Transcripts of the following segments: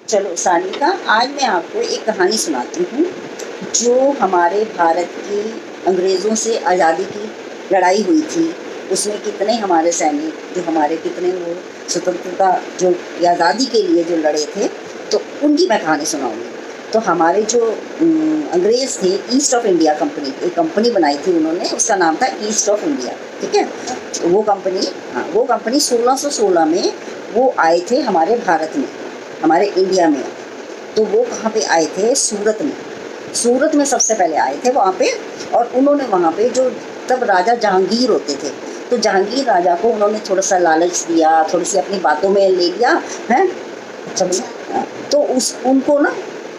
चलो सानिका, आज मैं आपको एक कहानी सुनाती हूँ जो हमारे भारत की अंग्रेज़ों से आज़ादी की लड़ाई हुई थी। उसमें कितने हमारे सैनिक जो हमारे कितने वो स्वतंत्रता जो आज़ादी के लिए जो लड़े थे, तो उनकी मैं कहानी सुनाऊंगी। तो हमारे जो अंग्रेज़ थे, ईस्ट ऑफ इंडिया कंपनी, एक कंपनी बनाई थी उन्होंने, उसका नाम था ईस्ट ऑफ इंडिया। ठीक है, तो वो कंपनी, हाँ, वो कंपनी 1616 में वो आए थे हमारे भारत में, हमारे इंडिया में। तो वो कहाँ पे आए थे? सूरत में। सूरत में सबसे पहले आए थे वहाँ पे। और उन्होंने वहाँ पे जो तब राजा जहांगीर होते थे, तो जहांगीर राजा को उन्होंने थोड़ा सा लालच दिया, थोड़ी सी अपनी बातों में ले लिया है। अच्छा भैया, तो उस उनको ना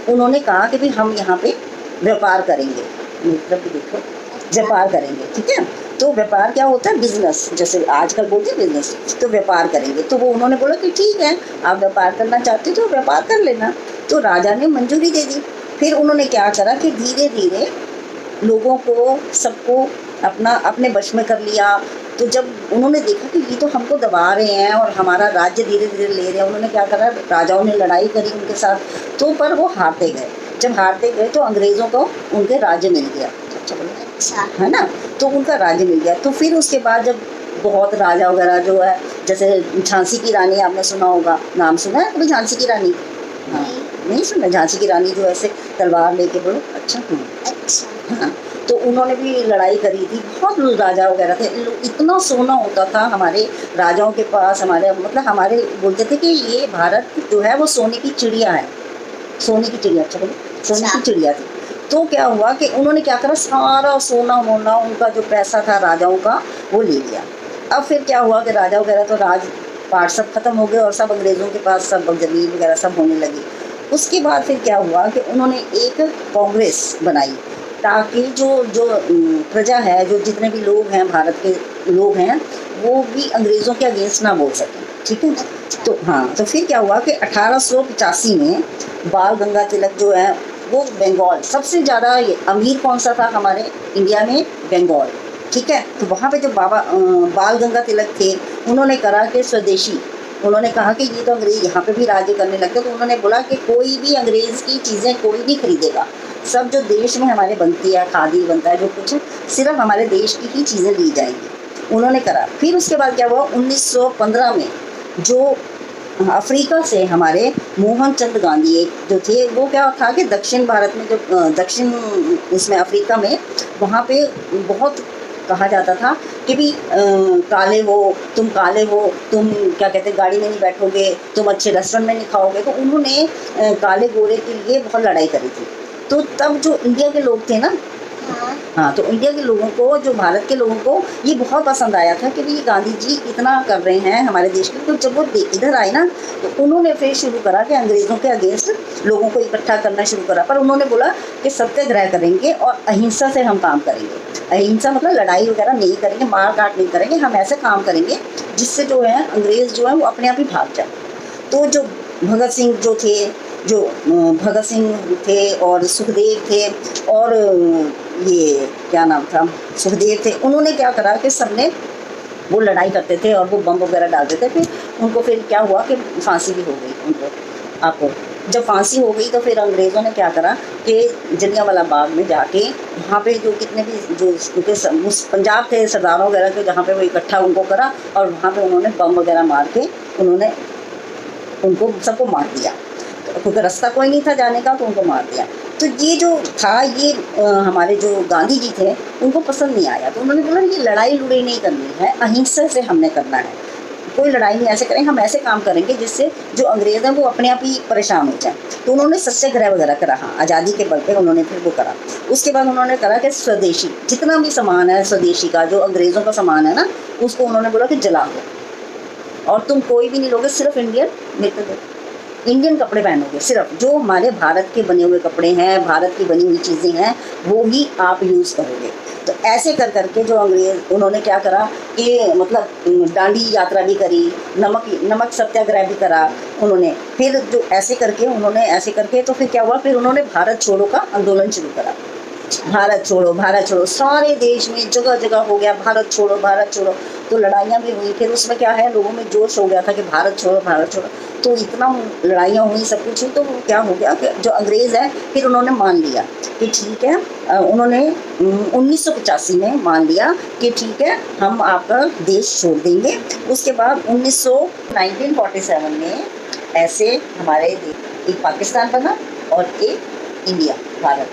उन्होंने कहा कि भाई हम यहाँ पे व्यापार करेंगे, मतलब कि देखो व्यापार करेंगे। ठीक है, तो व्यापार क्या होता है? बिजनेस, जैसे आजकल बोलते हैं बिजनेस, तो व्यापार करेंगे। तो वो उन्होंने बोला कि ठीक है, आप व्यापार करना चाहते हो तो व्यापार कर लेना। तो राजा ने मंजूरी दे दी। फिर उन्होंने क्या करा कि धीरे धीरे लोगों को, सबको अपना अपने वश में कर लिया। तो जब उन्होंने देखा कि ये तो हमको दबा रहे हैं और हमारा राज्य धीरे धीरे ले रहे हैं, उन्होंने क्या करा, राजाओं ने लड़ाई करी उनके साथ। तो पर वो हारते गए। जब हारते गए तो अंग्रेज़ों को उनके राज्य मिल गया। अच्छा, है ना? तो उनका राज्य मिल गया। तो फिर उसके बाद जब बहुत राजा वगैरह जो है, जैसे झांसी की रानी, आपने सुना होगा, नाम सुना है कभी झांसी की रानी? हाँ, नहीं सुना? झांसी की रानी जो ऐसे तलवार लेके, बोलो अच्छा। अच्छा, हाँ, तो उन्होंने भी लड़ाई करी थी। बहुत लोग राजा वगैरह थे, इतना सोना होता था हमारे राजाओं के पास। हमारे मतलब हमारे बोलते थे कि ये भारत जो है वो सोने की चिड़िया है, सोने की चिड़िया। अच्छा बोलो, सोने की चिड़िया थी। तो क्या हुआ कि उन्होंने क्या करा, सारा सोना वोना उनका जो पैसा था राजाओं का, वो ले लिया। अब फिर क्या हुआ कि राजा वगैरह तो राज पाट सब खत्म हो गए और सब अंग्रेज़ों के पास सब जमीन वगैरह सब होने लगी। उसके बाद फिर क्या हुआ कि उन्होंने एक कांग्रेस बनाई, ताकि जो जो प्रजा है, जो जितने भी लोग हैं, भारत के लोग हैं, वो भी अंग्रेज़ों के अगेंस्ट ना बोल सकें। ठीक है, तो हाँ, तो फिर क्या हुआ कि 1885 में बाल गंगा तिलक जो है वो बंगाल, सबसे ज़्यादा अमीर कौन सा था हमारे इंडिया में? बंगाल। ठीक है, तो वहाँ पे जो बाल गंगा तिलक थे, उन्होंने करा कि स्वदेशी, उन्होंने कहा कि ये तो अंग्रेज़ यहाँ पे भी राज्य करने लगते, तो उन्होंने बोला कि कोई भी अंग्रेज़ की चीज़ें कोई नहीं खरीदेगा। सब जो देश में हमारे बनती है, खादी बनता है, जो कुछ सिर्फ हमारे देश की ही चीज़ें ली जाएंगी, उन्होंने करा। फिर उसके बाद क्या हुआ, 1915 में जो अफ्रीका से हमारे मोहन चंद गांधी एक जो थे, वो क्या था कि दक्षिण भारत में, जो दक्षिण इसमें अफ्रीका में, वहाँ पे बहुत कहा जाता था कि भी काले हो, तुम काले हो, तुम क्या कहते हैं, गाड़ी में नहीं बैठोगे, तुम अच्छे रेस्टोरेंट में नहीं खाओगे। तो उन्होंने काले गोरे के लिए बहुत लड़ाई करी थी। तो तब जो इंडिया के लोग थे ना, हाँ, तो इंडिया के लोगों को, जो भारत के लोगों को ये बहुत पसंद आया था कि भाई गांधी जी इतना कर रहे हैं हमारे देश के। तो जब वो इधर आए ना, तो उन्होंने फिर शुरू करा कि अंग्रेज़ों के अगेंस्ट लोगों को इकट्ठा करना शुरू करा। पर उन्होंने बोला कि सत्याग्रह करेंगे और अहिंसा से हम काम करेंगे। अहिंसा मतलब लड़ाई वगैरह नहीं करेंगे, मार काट नहीं करेंगे, हम ऐसे काम करेंगे जिससे जो है अंग्रेज़ जो है वो अपने आप ही भाग जाए। तो जो भगत सिंह जो थे, जो भगत सिंह थे और सुखदेव थे, और ये क्या नाम था, सुखदेव थे, उन्होंने क्या करा कि सबने वो लड़ाई करते थे और वो बम वगैरह डालते थे। फिर उनको फिर क्या हुआ कि फांसी भी हो गई उनको। आपको जब फांसी हो गई तो फिर अंग्रेज़ों ने क्या करा कि जलियांवाला बाग में जाके, वहाँ पे जो कितने भी जो उनके पंजाब थे सरदारों वगैरह के, जहाँ पे वो इकट्ठा उनको करा, और वहाँ पे उन्होंने बम वगैरह मार के उन्होंने उनको सबको मार दिया। क्योंकि रास्ता कोई नहीं था जाने का, तो उनको मार दिया। तो ये जो था, ये हमारे जो गांधी जी थे, उनको पसंद नहीं आया। तो उन्होंने बोला ये लड़ाई लुड़ाई नहीं करनी है, अहिंसा से हमने करना है, कोई लड़ाई नहीं ऐसे करेंगे, हम ऐसे काम करेंगे जिससे जो अंग्रेज़ हैं वो अपने आप ही परेशान हो जाए। तो उन्होंने सत्याग्रह वगैरह करा, हाँ, आज़ादी के बल पे उन्होंने फिर वो करा। उसके बाद उन्होंने करा कि स्वदेशी जितना भी सामान है, स्वदेशी का जो अंग्रेज़ों का सामान है ना, उसको उन्होंने बोला कि जला दो, और तुम कोई भी नहीं लोगे, सिर्फ इंडियन मेरे को इंडियन कपड़े पहनोगे, सिर्फ जो हमारे भारत के बने हुए कपड़े हैं, भारत की बनी हुई चीज़ें हैं, वो ही आप यूज़ करोगे। तो ऐसे कर करके जो अंग्रेज़, उन्होंने क्या करा कि मतलब दांडी यात्रा भी करी, नमक सत्याग्रह भी करा उन्होंने। फिर जो ऐसे करके उन्होंने ऐसे करके, तो फिर क्या हुआ, फिर उन्होंने भारत छोड़ो का आंदोलन शुरू करा। भारत छोड़ो, भारत छोड़ो, सारे देश में जगह जगह हो गया भारत छोड़ो, भारत छोड़ो। तो लड़ाइयाँ भी हुई। फिर उसमें क्या है, लोगों में जोश हो गया था कि भारत छोड़ो, भारत छोड़ो। तो इतना लड़ाइयाँ हुई, सब कुछ हुई, तो क्या हो गया कि जो अंग्रेज़ हैं फिर उन्होंने मान लिया कि ठीक है, उन्होंने 1985 में मान लिया कि ठीक है, हम आपका देश छोड़ देंगे। उसके बाद 1947 में ऐसे हमारे एक पाकिस्तान बना और एक इंडिया, भारत,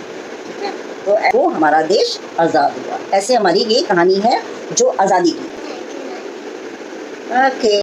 ठीक है। तो वो हमारा देश आज़ाद हुआ। ऐसे हमारी ये कहानी है जो आज़ादी की। ओके।